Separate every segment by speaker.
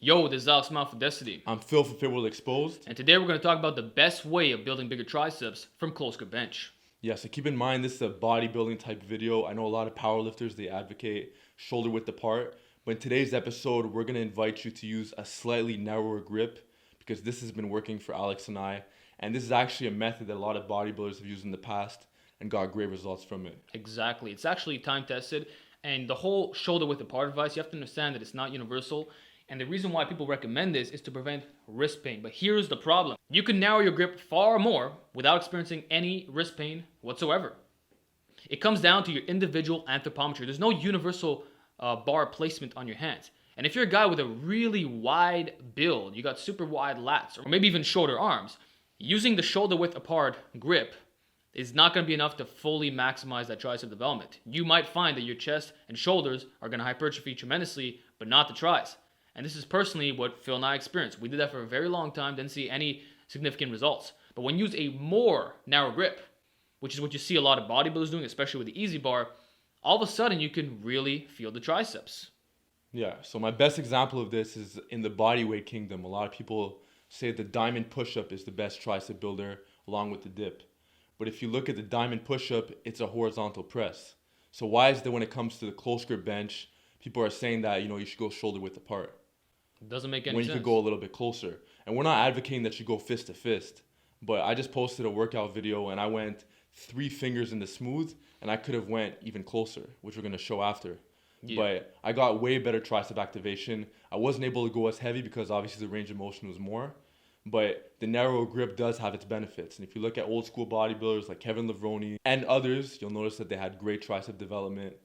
Speaker 1: Yo, this is Alex Mount for Destiny.
Speaker 2: I'm Phil for Fit World Exposed.
Speaker 1: And today we're going to talk about the best way of building bigger triceps from close grip bench.
Speaker 2: Yeah, so keep in mind this is a bodybuilding type video. I know a lot of powerlifters, they advocate shoulder width apart. But in today's episode, we're going to invite you to use a slightly narrower grip because this has been working for Alex and I. And this is actually a method that a lot of bodybuilders have used in the past and got great results from it.
Speaker 1: Exactly. It's actually time tested. And the whole shoulder width apart advice, you have to understand that it's not universal. And the reason why people recommend this is to prevent wrist pain. But here's the problem. You can narrow your grip far more without experiencing any wrist pain whatsoever. It comes down to your individual anthropometry. There's no universal bar placement on your hands. And if you're a guy with a really wide build, you got super wide lats, or maybe even shorter arms, using the shoulder width apart grip is not going to be enough to fully maximize that tricep development. You might find that your chest and shoulders are going to hypertrophy tremendously, but not the tris. And this is personally what Phil and I experienced. We did that for a very long time, didn't see any significant results. But when you use a more narrow grip, which is what you see a lot of bodybuilders doing, especially with the EZ bar, all of a sudden you can really feel the triceps.
Speaker 2: Yeah, so my best example of this is in the bodyweight kingdom. A lot of people say the diamond push-up is the best tricep builder along with the dip. But if you look at the diamond push-up, it's a horizontal press. So why is that when it comes to the close grip bench, people are saying that, you should go shoulder width apart?
Speaker 1: It doesn't make any
Speaker 2: when
Speaker 1: sense.
Speaker 2: You could go a little bit closer. And we're not advocating that you go fist to fist. But I just posted a workout video and I went 3 fingers in the smooth and I could have went even closer, which we're going to show after. Yeah. But I got way better tricep activation. I wasn't able to go as heavy because obviously the range of motion was more. But the narrow grip does have its benefits. And if you look at old school bodybuilders like Kevin Levrone and others, you'll notice that they had great tricep development.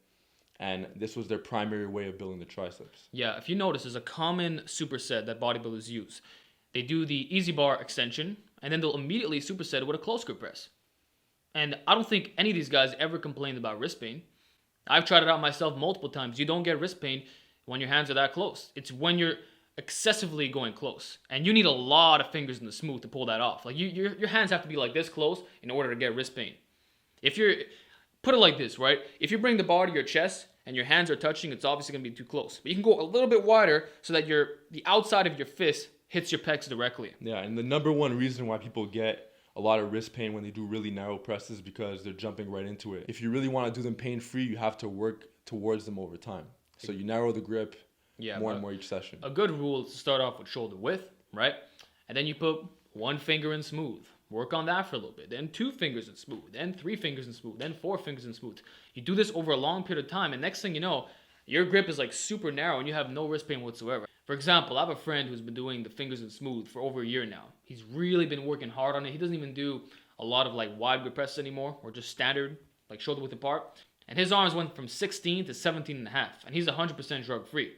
Speaker 2: And this was their primary way of building the triceps.
Speaker 1: Yeah, if you notice, there's a common superset that bodybuilders use. They do the EZ bar extension, and then they'll immediately superset it with a close grip press. And I don't think any of these guys ever complained about wrist pain. I've tried it out myself multiple times. You don't get wrist pain when your hands are that close. It's when you're excessively going close. And you need a lot of fingers in the smooth to pull that off. Like your hands have to be like this close in order to get wrist pain. Put it like this, right? If you bring the bar to your chest and your hands are touching, it's obviously going to be too close. But you can go a little bit wider so that the outside of your fist hits your pecs directly.
Speaker 2: Yeah, and the number one reason why people get a lot of wrist pain when they do really narrow presses because they're jumping right into it. If you really want to do them pain-free, you have to work towards them over time. So you narrow the grip more and more each session.
Speaker 1: A good rule is to start off with shoulder width, right? And then you put 1 finger in smooth. Work on that for a little bit. Then 2 fingers in smooth. Then 3 fingers in smooth. Then 4 fingers in smooth. You do this over a long period of time, and next thing you know, your grip is like super narrow and you have no wrist pain whatsoever. For example, I have a friend who's been doing the fingers in smooth for over a year now. He's really been working hard on it. He doesn't even do a lot of like wide grip presses anymore, or just standard, like shoulder width apart. And his arms went from 16 to 17 and a half, and he's 100% drug free.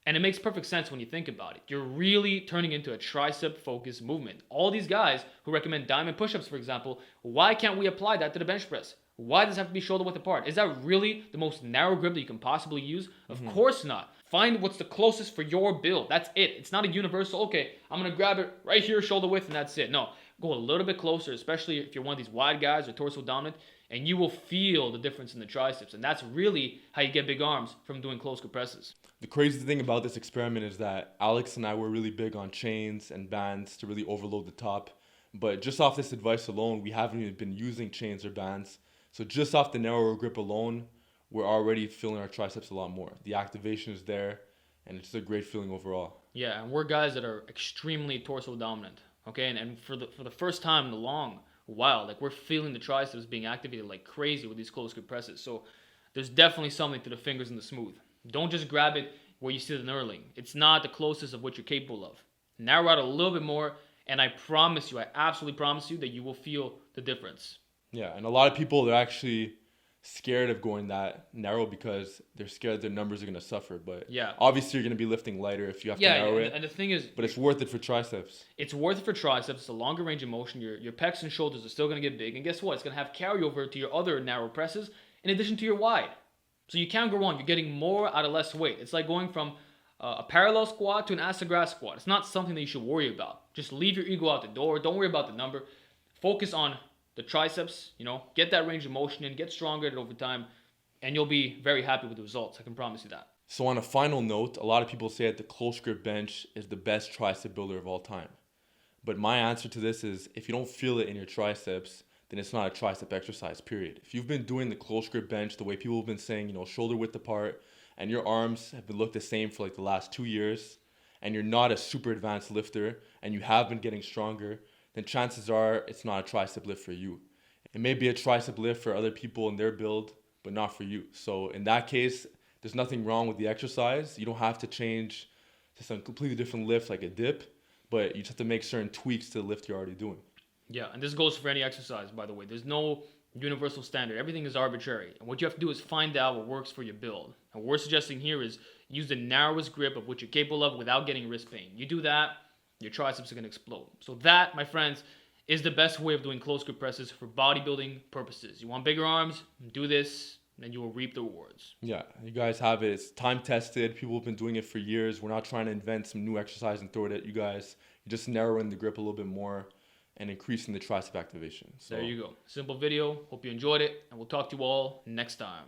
Speaker 1: And it makes perfect sense when you think about it. You're really turning into a tricep-focused movement. All these guys who recommend diamond push-ups, for example, why can't we apply that to the bench press? Why does it have to be shoulder width apart? Is that really the most narrow grip that you can possibly use? Of course not. Find what's the closest for your build. That's it. It's not a universal, okay, I'm going to grab it right here, shoulder width, and that's it. No, go a little bit closer, especially if you're one of these wide guys or torso dominant, and you will feel the difference in the triceps. And that's really how you get big arms from doing close grip presses.
Speaker 2: The crazy thing about this experiment is that Alex and I were really big on chains and bands to really overload the top. But just off this advice alone, we haven't even been using chains or bands. So just off the narrower grip alone, we're already feeling our triceps a lot more. The activation is there, and it's a great feeling overall.
Speaker 1: Yeah, and we're guys that are extremely torso dominant, okay? And for the first time in a long while, like we're feeling the triceps being activated like crazy with these close grip presses. So there's definitely something to the fingers in the smooth. Don't just grab it where you see the knurling. It's not the closest of what you're capable of. Narrow out a little bit more, and I absolutely promise you that you will feel the difference.
Speaker 2: Yeah, and a lot of people, they're actually scared of going that narrow because they're scared their numbers are going to suffer. But
Speaker 1: yeah,
Speaker 2: obviously you're going to be lifting lighter if you have to narrow it.
Speaker 1: And the thing is,
Speaker 2: but it's worth it for triceps.
Speaker 1: It's worth it for triceps. It's a longer range of motion. Your pecs and shoulders are still going to get big. And guess what? It's going to have carryover to your other narrow presses in addition to your wide. So you can't go wrong. You're getting more out of less weight. It's like going from a parallel squat to an ass to grass squat. It's not something that you should worry about. Just leave your ego out the door. Don't worry about the number. Focus on the triceps, get that range of motion in, get stronger at it over time, and you'll be very happy with the results. I can promise you that.
Speaker 2: So on a final note, a lot of people say that the close grip bench is the best tricep builder of all time. But my answer to this is, if you don't feel it in your triceps, then it's not a tricep exercise, period. If you've been doing the close grip bench the way people have been saying, shoulder width apart, and your arms have been looked the same for like the last 2 years, and you're not a super advanced lifter, and you have been getting stronger, then chances are it's not a tricep lift for you. It may be a tricep lift for other people in their build, but not for you. So in that case, there's nothing wrong with the exercise. You don't have to change to some completely different lift like a dip, but you just have to make certain tweaks to the lift you're already doing.
Speaker 1: Yeah, and this goes for any exercise, by the way. There's no universal standard. Everything is arbitrary. And what you have to do is find out what works for your build. And what we're suggesting here is use the narrowest grip of what you're capable of without getting wrist pain. You do that, your triceps are going to explode. So that, my friends, is the best way of doing close grip presses for bodybuilding purposes. You want bigger arms? Do this, and you will reap the rewards.
Speaker 2: Yeah, you guys have it. It's time tested. People have been doing it for years. We're not trying to invent some new exercise and throw it at you guys. You're just narrowing the grip a little bit more and increasing the tricep activation. So
Speaker 1: there you go. Simple video. Hope you enjoyed it, and we'll talk to you all next time.